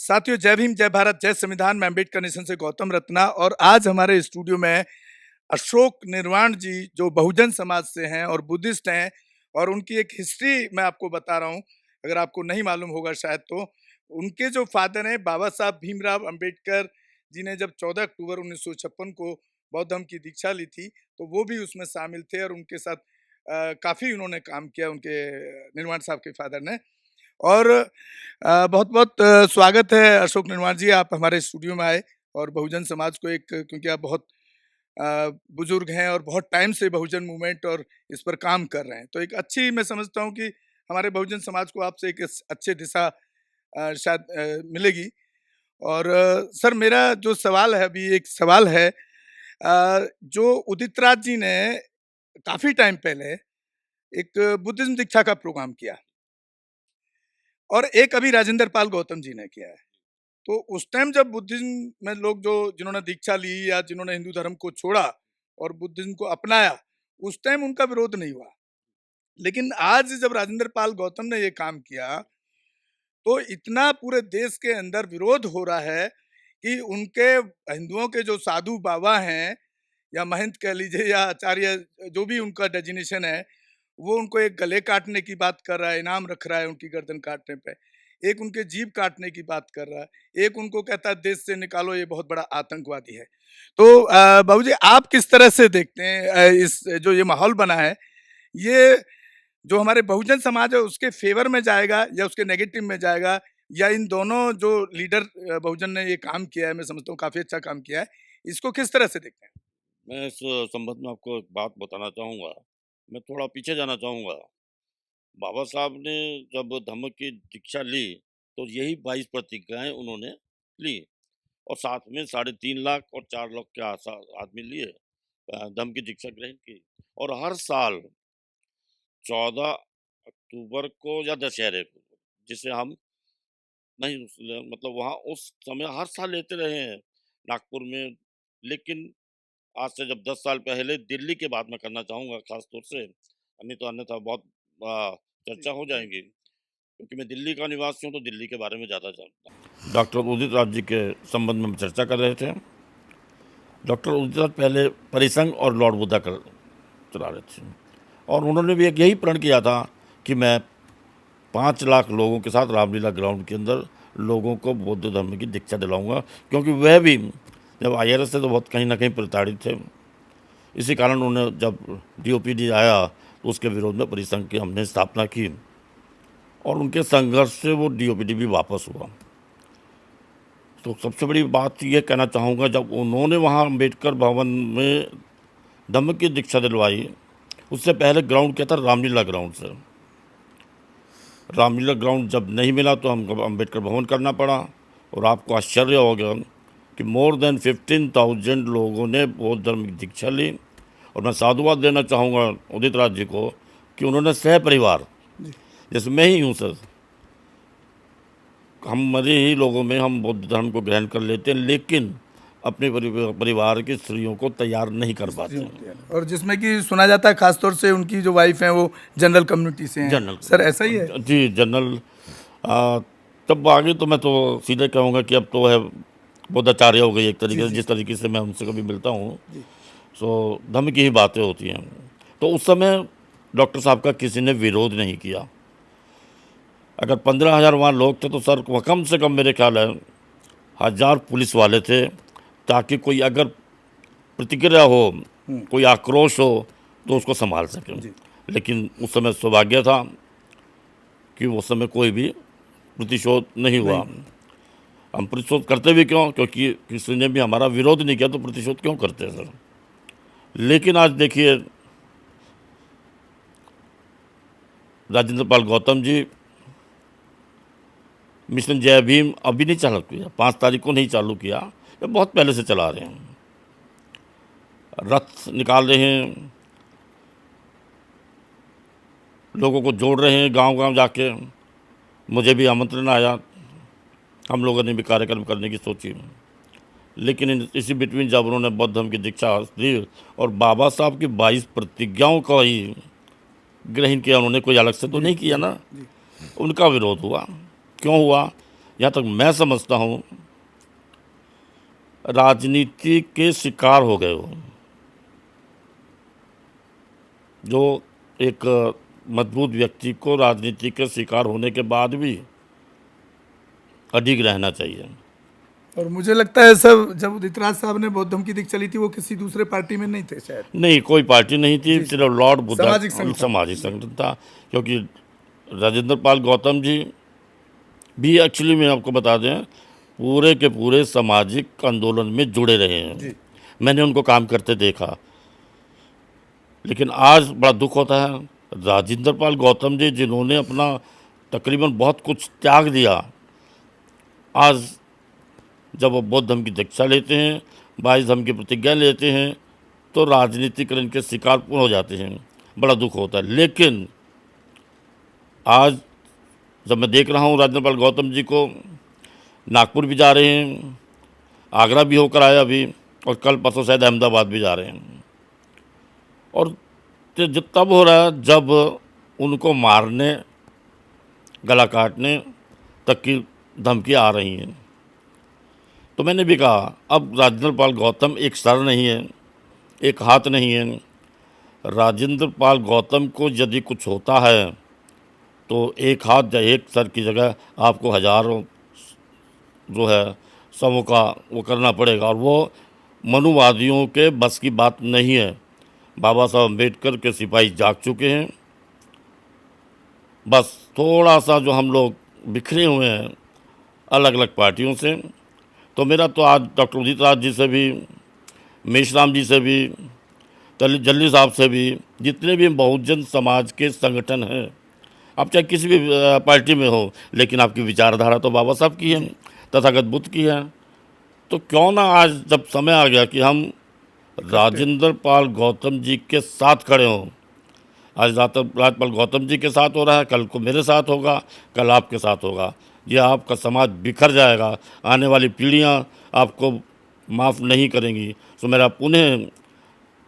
साथियों, जय भीम, जय भारत, जय संविधान। मैं अम्बेडकर नेशन से गौतम रत्ना और आज हमारे स्टूडियो में अशोक निर्वाण जी, जो बहुजन समाज से हैं और बुद्धिस्ट हैं, और उनकी एक हिस्ट्री मैं आपको बता रहा हूँ, अगर आपको नहीं मालूम होगा शायद। तो उनके जो फादर हैं बाबा साहब भीमराव अम्बेडकर जी ने जब 14 अक्टूबर 1956 को बौद्ध धर्म की दीक्षा ली थी, तो वो भी उसमें शामिल थे और उनके साथ काफ़ी उन्होंने काम किया, उनके निर्वाण साहब के फादर ने। और बहुत बहुत स्वागत है अशोक निर्वाण जी, आप हमारे स्टूडियो में आए और बहुजन समाज को एक, क्योंकि आप बहुत बुजुर्ग हैं और बहुत टाइम से बहुजन मूवमेंट और इस पर काम कर रहे हैं, तो एक अच्छी, मैं समझता हूँ कि हमारे बहुजन समाज को आपसे एक अच्छे दिशा शायद मिलेगी। और सर, मेरा जो सवाल है, अभी एक सवाल है, जो उदित राज जी ने काफी टाइम पहले एक बुद्धिज्म दीक्षा का प्रोग्राम किया और एक अभी राजेंद्र पाल गौतम जी ने किया है। तो उस टाइम जब बुद्धिज्म में लोग, जो जिन्होंने दीक्षा ली या जिन्होंने हिंदू धर्म को छोड़ा और बुद्धिज्म को अपनाया, उस टाइम उनका विरोध नहीं हुआ। लेकिन आज जब राजेंद्र पाल गौतम ने ये काम किया, तो इतना पूरे देश के अंदर विरोध हो रहा है कि उनके, हिंदुओं के जो साधु बाबा हैं या महंत कह लीजिए या आचार्य, जो भी उनका डेजिग्नेशन है, वो उनको एक गले काटने की बात कर रहा है, इनाम रख रहा है उनकी गर्दन काटने पे, एक उनके जीभ काटने की बात कर रहा है, एक उनको कहता है देश से निकालो, ये बहुत बड़ा आतंकवादी है। तो बाबूजी, आप किस तरह से देखते हैं इस जो ये माहौल बना है, ये जो हमारे बहुजन समाज है उसके फेवर में जाएगा या उसके नेगेटिव में जाएगा, या इन दोनों जो लीडर बहुजन ने ये काम किया है, मैं समझता हूँ काफी अच्छा काम किया है, इसको किस तरह से देखते हैं? मैं इस संबंध में आपको एक बात बताना चाहूँगा। मैं थोड़ा पीछे जाना चाहूँगा। बाबा साहब ने जब धम्म की दीक्षा ली, तो यही 22 प्रतिज्ञाएँ उन्होंने ली और साथ में 3.5 लाख और 4 लाख के आदमी लिए धम्म की दीक्षा ग्रहण की। और हर साल 14 अक्टूबर को या दशहरे को, जिसे हम नहीं मतलब वहाँ उस समय हर साल लेते रहे हैं नागपुर में। लेकिन आज से जब 10 साल पहले दिल्ली की बात मैं करना चाहूँगा ख़ास तौर से, नहीं तो अन्यथा बहुत चर्चा हो जाएँगी, क्योंकि मैं दिल्ली का निवासी हूँ, तो दिल्ली के बारे में ज़्यादा जानता हूँ। डॉक्टर उदित राज जी के संबंध में हम चर्चा कर रहे थे। डॉक्टर उदित राज पहले परिसंघ और लॉर्ड बुद्धा कर चला रहे थे और उन्होंने भी एक यही प्रण किया था कि मैं 5 लाख लोगों के साथ रामलीला ग्राउंड के अंदर लोगों को बौद्ध धर्म की दीक्षा दिलाऊँगा, क्योंकि वह भी जब IRS से तो बहुत कहीं न कहीं प्रताड़ित थे। इसी कारण उन्होंने जब DOPD आया तो उसके विरोध में परिसंघ की हमने स्थापना की और उनके संघर्ष से वो DOPD भी वापस हुआ। तो सबसे बड़ी बात ये कहना चाहूँगा, जब उन्होंने वहाँ अम्बेडकर भवन में धम्म की दीक्षा दिलवाई, उससे पहले ग्राउंड क्या था, रामलीला ग्राउंड से। रामलीला ग्राउंड जब नहीं मिला तो हमको अम्बेडकर भवन करना पड़ा और आपको आश्चर्य होगा कि मोर देन 15,000 लोगों ने बौद्ध धर्म की दीक्षा ली। और मैं साधुवाद देना चाहूँगा उदित राज जी को कि उन्होंने सह परिवार, जैसे मैं ही हूँ सर, हम मरे ही लोगों में हम बौद्ध धर्म को ग्रहण कर लेते हैं, लेकिन अपने परिवार की स्त्रियों को तैयार नहीं कर पाते हैं। और जिसमें कि सुना जाता है खासतौर से उनकी जो वाइफ हैं वो जनरल कम्युनिटी से हैं। जनरल सर, ऐसा ही है? जी, जनरल। तब आगे तो मैं तो सीधे कहूँगा कि अब तो है बौद्धाचार्य हो गई एक तरीके से, जिस तरीके से मैं उनसे कभी मिलता हूँ, सो धम्म की ही बातें होती हैं। तो उस समय डॉक्टर साहब का किसी ने विरोध नहीं किया। अगर 15,000 वहाँ लोग थे तो सर कम से कम मेरे ख्याल है 1000 पुलिस वाले थे, ताकि कोई अगर प्रतिक्रिया हो, कोई आक्रोश हो तो उसको संभाल सकें। लेकिन उस समय सौभाग्य था कि उस समय कोई भी प्रतिशोध नहीं हुआ। हम प्रतिशोध करते भी क्यों, क्योंकि किसी ने भी हमारा विरोध नहीं किया, तो प्रतिशोध क्यों करते हैं सर। लेकिन आज देखिए, राजेंद्र पाल गौतम जी मिशन जय भीम अभी नहीं चालू किया, 5 तारीख को नहीं चालू किया, ये बहुत पहले से चला रहे हैं। रथ निकाल रहे हैं, लोगों को जोड़ रहे हैं गांव-गांव जाके। मुझे भी आमंत्रण आया, हम लोगों ने भी कार्यक्रम करने की सोची, लेकिन इसी बिटवीन जब उन्होंने बौद्ध धर्म की दीक्षा दी और बाबा साहब की 22 प्रतिज्ञाओं का ही ग्रहण किया, उन्होंने कोई अलग से तो नहीं किया ना, उनका विरोध हुआ। क्यों हुआ? यहाँ तक मैं समझता हूँ राजनीति के शिकार हो गए हो, जो एक मजबूत व्यक्ति को राजनीति के शिकार होने के बाद भी अडिग रहना चाहिए। और मुझे लगता है सब जब उदित राज साहब ने बौद्ध धर्म की दीक्षा ली थी वो किसी दूसरे पार्टी में नहीं थे शायद। नहीं, कोई पार्टी नहीं थी, सिर्फ लॉर्ड बुद्धा सामाजिक संगठन। सामाजिक संगठन था, क्योंकि राजेंद्र पाल गौतम जी भी एक्चुअली मैं आपको बता दें पूरे के पूरे सामाजिक आंदोलन में जुड़े रहे हैं। मैंने उनको काम करते देखा। लेकिन आज बड़ा दुख होता है, राजेंद्र पाल गौतम जी जिन्होंने अपना तकरीबन बहुत कुछ त्याग दिया, आज जब वो बौद्ध धर्म की दीक्षा लेते हैं, 22 धर्म की प्रतिज्ञा लेते हैं, तो राजनीतिकरण के शिकार पूर्ण हो जाते हैं। बड़ा दुख होता है। लेकिन आज जब मैं देख रहा हूँ राजेंद्र पाल गौतम जी को नागपुर भी जा रहे हैं, आगरा भी होकर आया अभी, और कल परसों शायद अहमदाबाद भी जा रहे हैं। और जब तब हो रहा है जब उनको मारने, गला काटने तक की धमकी आ रही हैं। तो मैंने भी कहा अब राजेंद्र पाल गौतम एक सर नहीं है, एक हाथ नहीं है। राजेंद्र पाल गौतम को यदि कुछ होता है तो एक हाथ या एक सर की जगह आपको हजारों जो है समूह का वो करना पड़ेगा, और वो मनुवादियों के बस की बात नहीं है। बाबा साहब अम्बेडकर के सिपाही जाग चुके हैं। बस थोड़ा सा जो हम लोग बिखरे हुए हैं अलग अलग पार्टियों से। तो मेरा तो आज डॉक्टर उदित राज जी से भी, मेशराम जी से भी, जल्ली साहब से भी, जितने भी बहुजन समाज के संगठन हैं, आप चाहे किसी भी पार्टी में हो, लेकिन आपकी विचारधारा तो बाबा साहब की है, तथागत बुद्ध की है। तो क्यों ना आज जब समय आ गया कि हम राजेंद्र पाल गौतम जी के साथ खड़े हों। आज राजपाल गौतम जी के साथ हो रहा है, कल को मेरे साथ होगा, कल आपके साथ होगा। ये आपका समाज बिखर जाएगा, आने वाली पीढ़ियां आपको माफ़ नहीं करेंगी। तो मेरा पुनः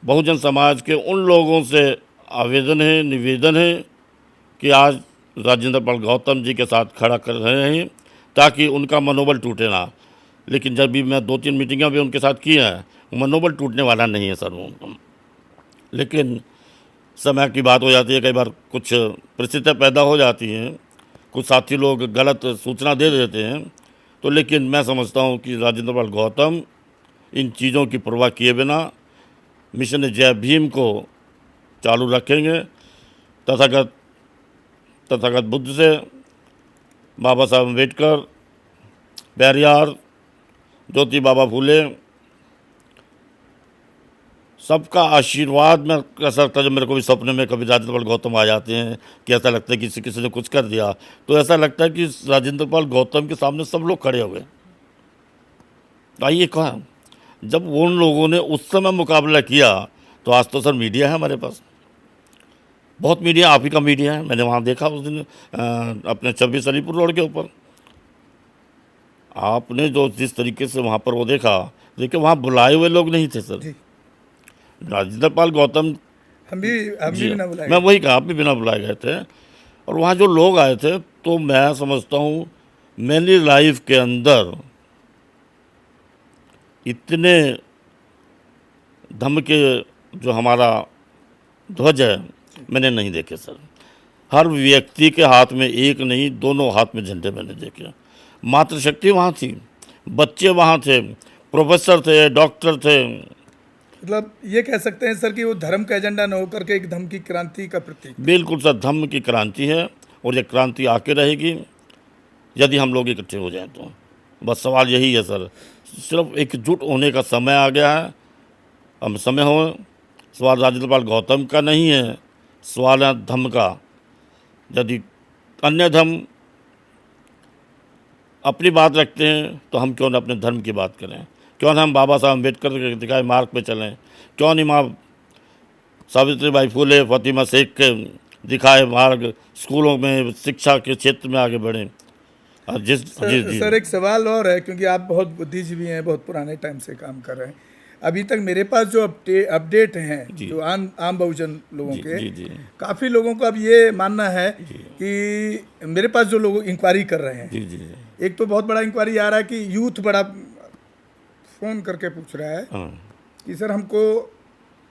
बहुजन समाज के उन लोगों से आवेदन है, निवेदन है कि आज राजेंद्र पाल गौतम जी के साथ खड़ा कर रहे हैं ताकि उनका मनोबल टूटे ना। लेकिन जब भी मैं 2-3 मीटिंगें भी उनके साथ की हैं, मनोबल टूटने वाला नहीं है सर वो। लेकिन समय की बात हो जाती है, कई बार कुछ परिस्थितियाँ पैदा हो जाती हैं, कुछ साथी लोग गलत सूचना दे देते हैं। तो लेकिन मैं समझता हूँ कि राजेंद्र पाल गौतम इन चीज़ों की परवाह किए बिना मिशन जय भीम को चालू रखेंगे। तथागत बुद्ध से बाबा साहब अम्बेडकर, पेरियार, ज्योति बाबा फूले, सबका आशीर्वाद में ऐसा लगता है। जब मेरे को भी सपने में कभी राजेंद्र पाल गौतम आ जाते हैं कि ऐसा लगता है कि किसी ने कुछ कर दिया, तो ऐसा लगता है कि राजेंद्र पाल गौतम के सामने सब लोग खड़े हुए। आइए कहा जब उन लोगों ने उस समय मुकाबला किया, तो आज तो सर मीडिया है हमारे पास, बहुत मीडिया, आप ही का मीडिया है। मैंने वहाँ देखा उस दिन अपने 26 अलीपुर रोड के ऊपर, आपने जो जिस तरीके से वहाँ पर वो देखा, देखिए वहाँ बुलाए हुए लोग नहीं थे सर। राजेंद्र पाल गौतम हम भी बिना बुलाए, मैं वही कहा, आप भी बिना बुलाए गए थे। और वहाँ जो लोग आए थे, तो मैं समझता हूँ मेरी लाइफ के अंदर इतने धम्म के जो हमारा ध्वज है मैंने नहीं देखे सर। हर व्यक्ति के हाथ में एक नहीं, दोनों हाथ में झंडे मैंने देखे। मातृशक्ति वहाँ थी, बच्चे वहाँ थे, प्रोफेसर थे, डॉक्टर थे। मतलब ये कह सकते हैं सर कि वो धर्म का एजेंडा न होकर के एक धर्म की क्रांति का प्रतीक। बिल्कुल सर, धर्म की क्रांति है, और ये क्रांति आके रहेगी यदि हम लोग इकट्ठे हो जाएं तो। बस सवाल यही है सर, सिर्फ एकजुट होने का समय आ गया है। हम समय हो, सवाल राजेंद्र पाल गौतम का नहीं है, सवाल है धर्म का। यदि अन्य धर्म अपनी बात रखते हैं तो हम क्यों न अपने धर्म की बात करें? क्यों ना हम बाबा साहब अम्बेडकर के दिखाए मार्ग पे चलें? क्यों नहीं माँ सावित्रीबाई फूले, फातिमा शेख के दिखाए मार्ग स्कूलों में शिक्षा के क्षेत्र में आगे बढ़ें? सर एक सवाल और है, क्योंकि आप बहुत बुद्धिजीवी हैं, बहुत पुराने टाइम से काम कर रहे हैं। अभी तक मेरे पास जो अपडेट हैं जो आम बहुजन लोगों के, काफ़ी लोगों का अब ये मानना है कि मेरे पास जो लोग इंक्वायरी कर रहे हैं एक तो बहुत बड़ा इंक्वायरी आ रहा है कि यूथ बड़ा फ़ोन करके पूछ रहा है हाँ कि सर हमको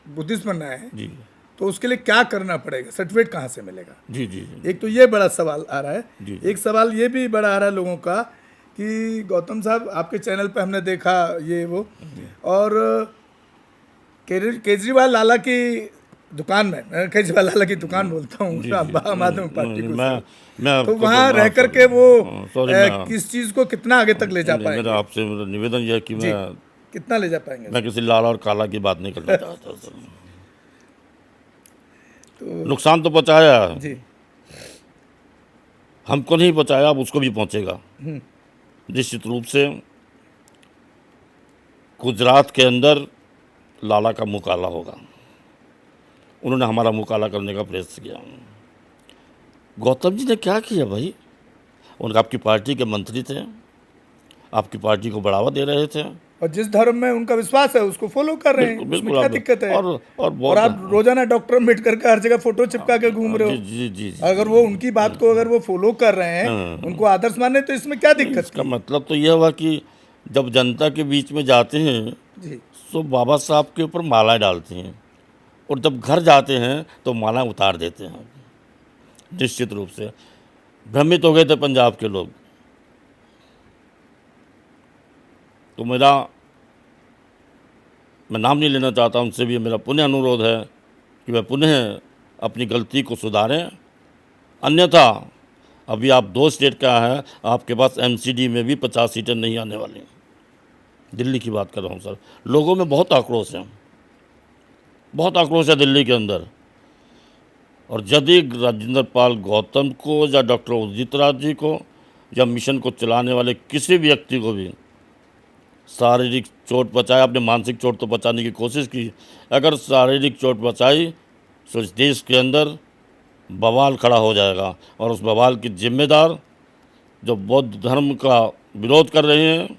बुद्धिस्ट बनना है, जी तो उसके लिए क्या करना पड़ेगा, सर्टिफिकेट कहाँ से मिलेगा। जी जी जी एक तो ये बड़ा सवाल आ रहा है। जी एक सवाल ये भी बड़ा आ रहा है लोगों का कि गौतम साहब आपके चैनल पे हमने देखा ये वो, और केजरीवाल लाला की दुकान में, मैं केजरीवाल लाला की दुकान बोलता हूँ जी जी आम आदमी पार्टी को मैं सर, मैं तो आपको वहाँ रह हाँ, करके वो सॉरी किस चीज़ को कितना आगे तक ले जा मेरा पाएंगे आपसे मेरा निवेदन यह है कि जी, कितना ले जा पाएंगे मैं सर? किसी लाल और काला की बात नहीं करना चाहता सर। तो नुकसान तो पहुंचाया है, जी हमको नहीं पहुंचाया, अब उसको भी पहुंचेगा निश्चित रूप से। गुजरात के अंदर लाला का मुँह काला होगा, उन्होंने हमारा मुँह काला करने का प्रयास किया। गौतम जी ने क्या किया भाई, उनका आपकी पार्टी के मंत्री थे, आपकी पार्टी को बढ़ावा दे रहे थे। और जिस धर्म में उनका विश्वास है उसको फॉलो कर रहे हैं, बिल्कुल उसमें बिल्कुल क्या आप दिक्कत है? और और बहुत आप रोजाना डॉक्टर अम्बेडकर का हर जगह फोटो चिपका के घूम रहे जी हो। जी जी जी अगर वो उनकी बात को अगर वो फॉलो कर रहे हैं, उनको आदर्श माने, तो इसमें क्या दिक्कत इसका थी? मतलब तो यह हुआ कि जब जनता के बीच में जाते हैं जी तो बाबा साहब के ऊपर मालाएं डालते हैं, और जब घर जाते हैं तो माला उतार देते हैं। निश्चित रूप से भ्रमित हो गए थे पंजाब के लोग। तो मैं नाम नहीं लेना चाहता, उनसे भी मेरा पुनः अनुरोध है कि वह पुनः अपनी गलती को सुधारें, अन्यथा अभी आप 2 स्टेट का है, आपके पास एमसीडी में भी 50 सीटें नहीं आने वाली। दिल्ली की बात कर रहा हूँ सर, लोगों में बहुत आक्रोश है, बहुत आक्रोश है दिल्ली के अंदर। और यदि राजेंद्र पाल गौतम को या डॉक्टर उदित राज जी को या मिशन को चलाने वाले किसी व्यक्ति को भी शारीरिक चोट पहुँचाए, आपने मानसिक चोट तो बचाने की कोशिश की, अगर शारीरिक चोट बचाई तो इस देश के अंदर बवाल खड़ा हो जाएगा, और उस बवाल की जिम्मेदार जो बौद्ध धर्म का विरोध कर रहे हैं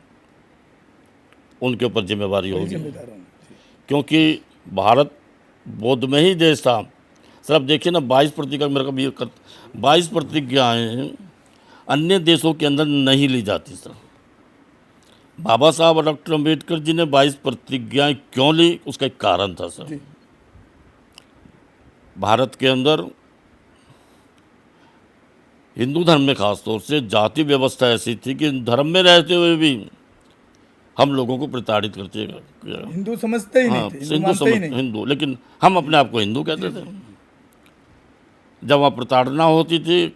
उनके ऊपर जिम्मेवारी वही होगी, जिम्मेदार होंगे। क्योंकि भारत बौद्ध में ही देश था। सर अब देखिए ना, 22 प्रतिज्ञा मेरे को भी 22 प्रतिज्ञाएँ अन्य देशों के अंदर नहीं ली जाती सर। बाबा साहब और डॉक्टर अम्बेडकर जी ने 22 प्रतिज्ञाएँ क्यों ली, उसका एक कारण था सर। जी भारत के अंदर हिंदू धर्म में खास तौर से जाति व्यवस्था ऐसी थी कि धर्म में रहते हुए भी हम लोगों को प्रताड़ित करते किया। हिंदू समझते ही नहीं हाँ, थे, हिंदू मानते ही नहीं। हिंदू, लेकिन हम अपने आप को हिंदू कहते थे। जब वहाँ प्रताड़ना होती थी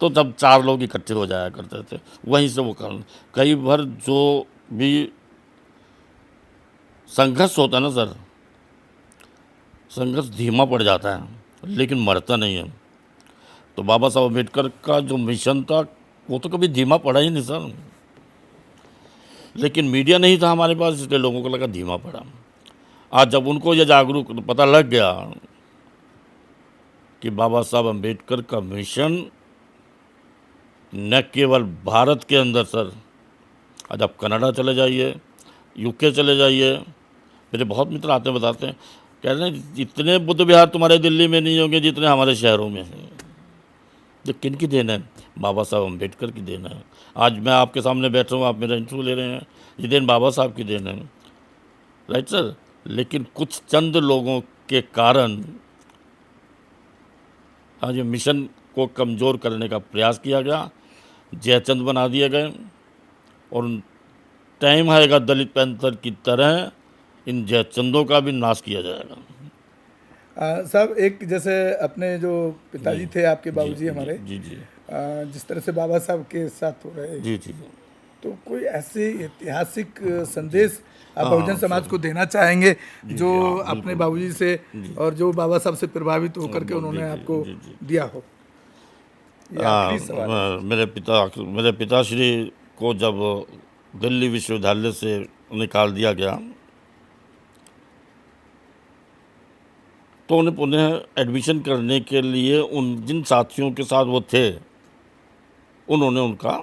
तो जब 4 लोग इकट्ठे हो जाया करते थे, वहीं से वो कारण। कई बार जो भी संघर्ष होता है ना सर, संघर्ष धीमा पड़ जाता है लेकिन मरता नहीं है। तो बाबा साहब अम्बेडकर का जो मिशन था वो तो कभी धीमा पड़ा ही नहीं सर, लेकिन मीडिया नहीं था हमारे पास, इसलिए लोगों को लगा धीमा पड़ा। आज जब उनको ये जागरूक पता लग गया कि बाबा साहब अम्बेडकर का मिशन न केवल भारत के अंदर सर, आज आप कनाडा चले जाइए, यूके चले जाइए, मेरे बहुत मित्र आते हैं बताते हैं, कह रहे हैं इतने बुद्ध विहार तुम्हारे दिल्ली में नहीं होंगे जितने हमारे शहरों में हैं। ये किन की देन है? बाबा साहब अम्बेडकर की देन है। आज मैं आपके सामने बैठा हूँ, आप मेरा इंटरव्यू ले रहे हैं, ये देन बाबा साहब की देन है, राइट सर। लेकिन कुछ चंद लोगों के कारण आज ये मिशन को कमज़ोर करने का प्रयास किया गया, जयचंद बना दिए गए, और टाइम आएगा दलित पैंथर की तरह इन जयचंदों का भी नाश किया जाएगा। साहब एक जैसे अपने जो पिताजी थे आपके बाबूजी हमारे, जी जी जिस तरह से बाबा साहब के साथ हो रहे, जी जी जी तो कोई ऐसे ऐतिहासिक संदेश आप बहुजन समाज को देना चाहेंगे जो अपने बाबूजी से और जो बाबा साहब से प्रभावित होकर के उन्होंने आपको दिया हो? ये आखिरी सवाल है। मेरे पिताश्री को जब दिल्ली विश्वविद्यालय से निकाल दिया गया तो उन्हें पुनः एडमिशन करने के लिए उन जिन साथियों के साथ वो थे उन्होंने उनका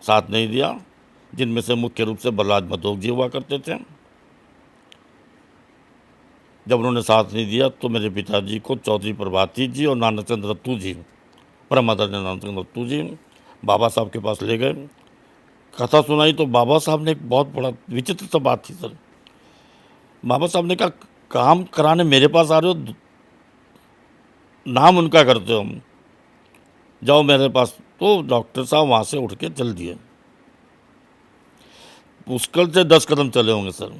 साथ नहीं दिया, जिनमें से मुख्य रूप से बलराज मधोक जी हुआ करते थे। जब उन्होंने साथ नहीं दिया तो मेरे पिताजी को चौधरी प्रभाती जी और नानाचंद रत्तू जी, परम आदरणीय नानाचंद रत्तू जी, बाबा साहब के पास ले गए, कथा सुनाई तो बाबा साहब ने एक बहुत बड़ा विचित्र सा बात थी सर। बाबा साहब ने कहा, काम कराने मेरे पास आ रहे हो, नाम उनका करते हो, हम जाओ मेरे पास। तो डॉक्टर साहब वहाँ से उठ के चल दिए। मुश्किल से 10 कदम चले होंगे सर।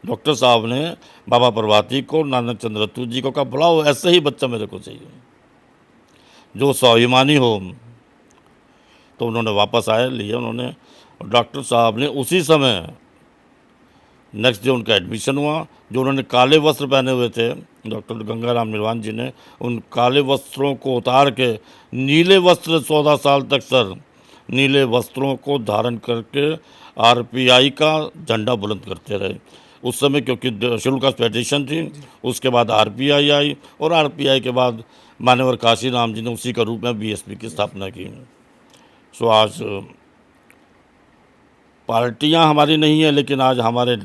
डॉक्टर साहब ने बाबा प्रभाती को, नानक चंद्रतू जी को कहा, बुलाओ, ऐसे ही बच्चा मेरे को चाहिए जो स्वाभिमानी हो। तो उन्होंने वापस आए, लिए उन्होंने। डॉक्टर साहब ने उसी समय नेक्स्ट डे उनका एडमिशन हुआ। जो उन्होंने काले वस्त्र पहने हुए थे, डॉक्टर गंगाराम निर्वाण जी ने उन काले वस्त्रों को उतार के नीले वस्त्र 14 साल तक सर, नीले वस्त्रों को धारण करके आरपीआई का झंडा बुलंद करते रहे उस समय, क्योंकि शेड्यूल कास्ट फेडरेशन थी। उसके बाद आरपीआई आई और आरपीआई के बाद मान्यवर काशीराम जी ने उसी के रूप में बीएसपी की स्थापना की। सो आज पार्टियां हमारी नहीं है, लेकिन आज हमारे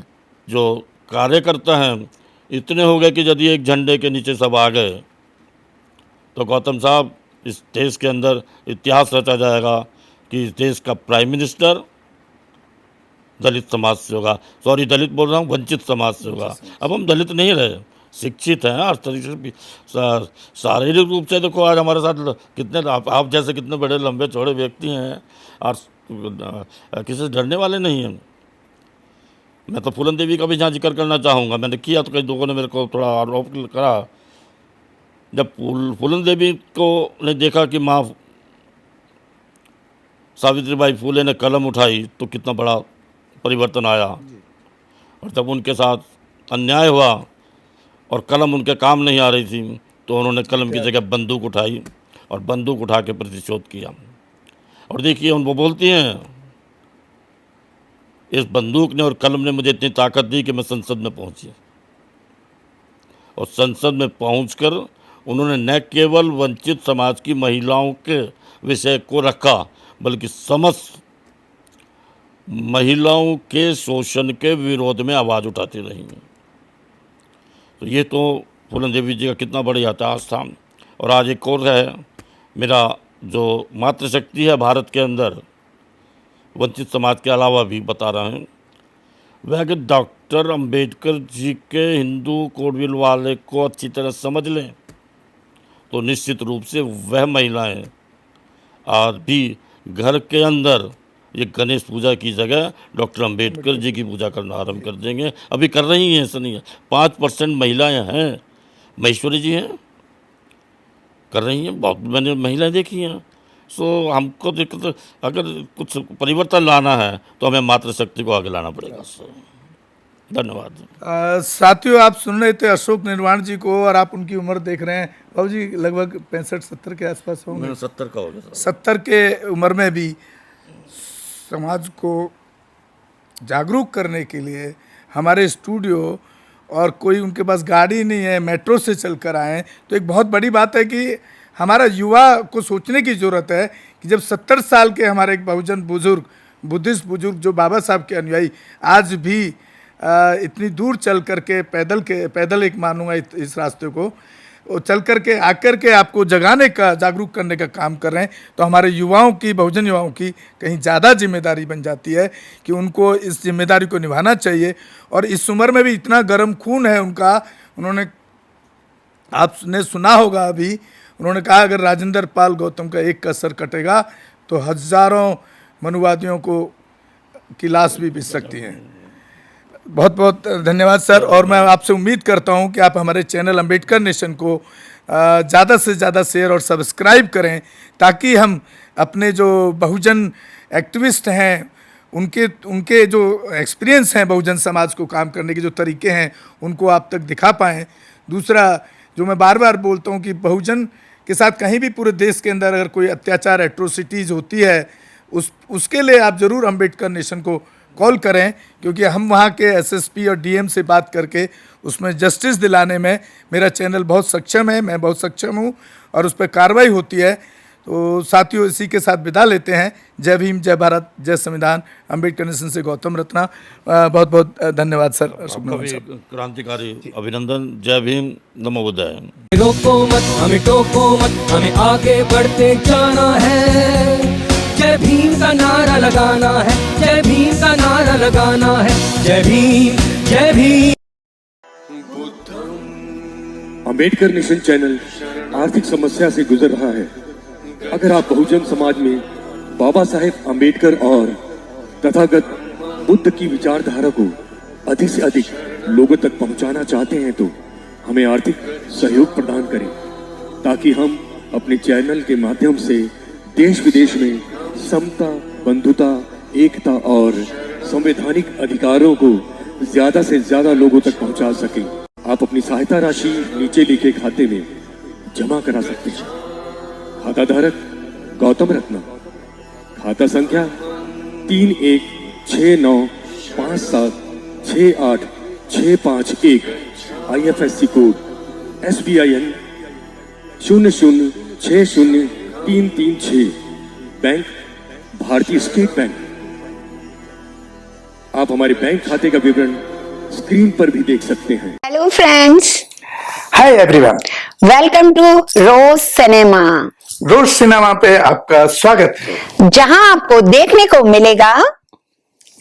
जो कार्यकर्ता हैं इतने हो गए कि यदि एक झंडे के नीचे सब आ गए तो गौतम साहब, इस देश के अंदर इतिहास रचा जाएगा कि इस देश का प्राइम मिनिस्टर दलित समाज से होगा। सॉरी, दलित बोल रहा हूँ, वंचित समाज से होगा। अब हम दलित नहीं रहे, शिक्षित हैं हर तरीके से भी। शारीरिक रूप से देखो आज हमारे साथ कितने आप जैसे कितने बड़े लंबे चौड़े व्यक्ति हैं और किसी से डरने वाले नहीं हैं। मैं तो फूलन देवी का भी यहाँ जिक्र करना चाहूँगा। मैंने किया तो कई लोगों ने मेरे को थोड़ा आरोप करा। जब फूलन देवी को ने देखा कि माँ सावित्रीबाई फूले ने कलम उठाई तो कितना बड़ा परिवर्तन आया, और जब उनके साथ अन्याय हुआ और कलम उनके काम नहीं आ रही थी तो उन्होंने कलम की जगह बंदूक उठाई और बंदूक उठा के प्रतिशोध किया। और देखिए वो बोलती हैं, इस बंदूक ने और कलम ने मुझे इतनी ताकत दी कि मैं संसद में पहुंची, और संसद में पहुंचकर उन्होंने न केवल वंचित समाज की महिलाओं के विषय को रखा, बल्कि समस्त महिलाओं के शोषण के विरोध में आवाज़ उठाती रही। तो ये तो फूलन देवी जी का कितना बड़ा इतिहास था। और आज एक और है, मेरा जो मातृशक्ति है भारत के अंदर वंचित समाज के अलावा भी बता रहे हैं, वह कि डॉक्टर अंबेडकर जी के हिंदू कोडविल वाले को अच्छी तरह समझ लें तो निश्चित रूप से वह महिलाएं आज भी घर के अंदर ये गणेश पूजा की जगह डॉक्टर अंबेडकर जी की पूजा करना आरंभ कर देंगे। अभी कर रही हैं, ऐसा नहीं है। 5% महिलाएं हैं, महेश्वरी जी हैं, कर रही हैं, बहुत मैंने महिलाएं देखी हैं। सो हमको दिक्कत, अगर कुछ परिवर्तन लाना है तो हमें मातृशक्ति को आगे लाना पड़ेगा। सो धन्यवाद। साथियों, आप सुन रहे थे अशोक निर्वाण जी को, और आप उनकी उम्र देख रहे हैं बाबू जी, लगभग 65-70 के आसपास होंगे। 70 का हो गया। 70 के उम्र में भी समाज को जागरूक करने के लिए हमारे स्टूडियो, और कोई उनके पास गाड़ी नहीं है, मेट्रो से चलकर आए, तो एक बहुत बड़ी बात है कि हमारा युवा को सोचने की ज़रूरत है कि जब 70 साल के हमारे एक बहुजन बुजुर्ग, बुद्धिस्ट बुजुर्ग जो बाबा साहब के अनुयायी आज भी इतनी दूर चल करके पैदल एक मानूंगा इस रास्ते को चल करके आकर के आपको जगाने का, जागरूक करने का काम कर रहे हैं, तो हमारे युवाओं की, बहुजन युवाओं की कहीं ज़्यादा जिम्मेदारी बन जाती है कि उनको इस जिम्मेदारी को निभाना चाहिए। और इस उम्र में भी इतना गर्म खून है उनका। उन्होंने, आपने सुना होगा अभी, उन्होंने कहा अगर राजेंद्र पाल गौतम का एक कसर कटेगा तो हजारों मनुवादियों को की लाश भी बिछ सकती है। बहुत बहुत धन्यवाद सर। और मैं आपसे उम्मीद करता हूं कि आप हमारे चैनल अंबेडकर नेशन को ज़्यादा से ज़्यादा शेयर और सब्सक्राइब करें, ताकि हम अपने जो बहुजन एक्टिविस्ट हैं उनके जो एक्सपीरियंस हैं बहुजन समाज को काम करने के जो तरीके हैं उनको आप तक दिखा पाएँ। दूसरा, जो मैं बार बार बोलता हूँ कि बहुजन के साथ कहीं भी पूरे देश के अंदर अगर कोई अत्याचार, एट्रोसिटीज़ होती है, उसके लिए आप ज़रूर अंबेडकर नेशन को कॉल करें, क्योंकि हम वहाँ के एसएसपी और डीएम से बात करके उसमें जस्टिस दिलाने में मेरा चैनल बहुत सक्षम है, मैं बहुत सक्षम हूँ, और उस पर कार्रवाई होती है। तो साथियों, इसी के साथ विदा लेते हैं। जय भीम, जय भारत, जय संविधान। अंबेडकर नेशन से गौतम रत्ना। बहुत बहुत धन्यवाद सर। क्रांतिकारी अभिनंदन। जय भीम, नमो बुद्धाय। रोको मत, हमें टोको मत, हमें आगे बढ़ते जाना है। जय भीम का नारा लगाना है, जय भीम का नारा लगाना है, जय भीम जय भीम। अंबेडकर नेशन चैनल आर्थिक समस्या से गुजर रहा है। अगर आप बहुजन समाज में बाबा साहेब अंबेडकर और तथागत बुद्ध की विचारधारा को अधिक से अधिक लोगों तक पहुंचाना चाहते हैं तो हमें आर्थिक सहयोग प्रदान करें, ताकि हम अपने चैनल के माध्यम से देश विदेश में समता, बंधुता, एकता और संवैधानिक अधिकारों को ज्यादा से ज्यादा लोगों तक पहुंचा सकें। आप अपनी सहायता राशि नीचे लिखे खाते में जमा करा सकते हैं। खाता धारक गौतम रत्ना, खाता संख्या 3169576865 IFSC कोड SBIN 0060336, बैंक भारतीय स्टेट बैंक। आप हमारे बैंक खाते का विवरण स्क्रीन पर भी देख सकते हैं। Hello friends, hi everyone, welcome to Rose Cinema. Rose Cinema पे आपका स्वागत है। जहां आपको देखने को मिलेगा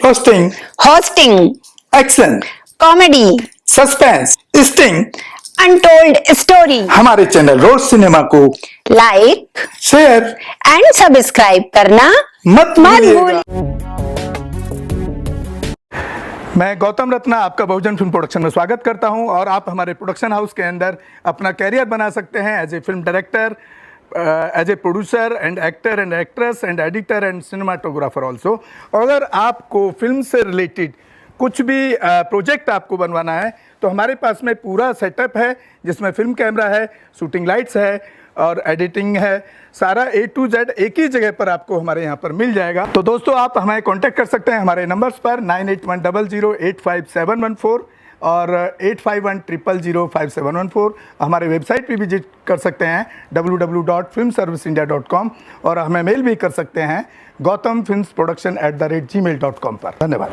hosting, hosting, action, comedy, suspense, sting, untold story. हमारे चैनल रोज सिनेमा को लाइक, शेयर एंड सब्सक्राइब करना मत भूलिएगा। भूलिए। मैं गौतम रत्ना आपका बहुजन फिल्म प्रोडक्शन में स्वागत करता हूं और आप हमारे प्रोडक्शन हाउस के अंदर अपना कैरियर बना सकते हैं as a film director, as a producer and actor and actress and editor and cinematographer also. अगर आपको फिल्म से रिलेटेड कुछ भी प्रोजेक्ट आपको बनवाना है तो हमारे पास में पूरा सेटअप है, जिसमें फिल्म कैमरा है, शूटिंग लाइट्स है और एडिटिंग है। सारा A to Z एक ही जगह पर आपको हमारे यहाँ पर मिल जाएगा। तो दोस्तों, आप हमें कांटेक्ट कर सकते हैं हमारे नंबर्स पर 9810085714 और 8510005714। हमारे वेबसाइट पे विजिट कर सकते हैं www.filmserviceindia.com और हमें मेल भी कर सकते हैं gautamfilmsproduction@gmail.com पर। धन्यवाद।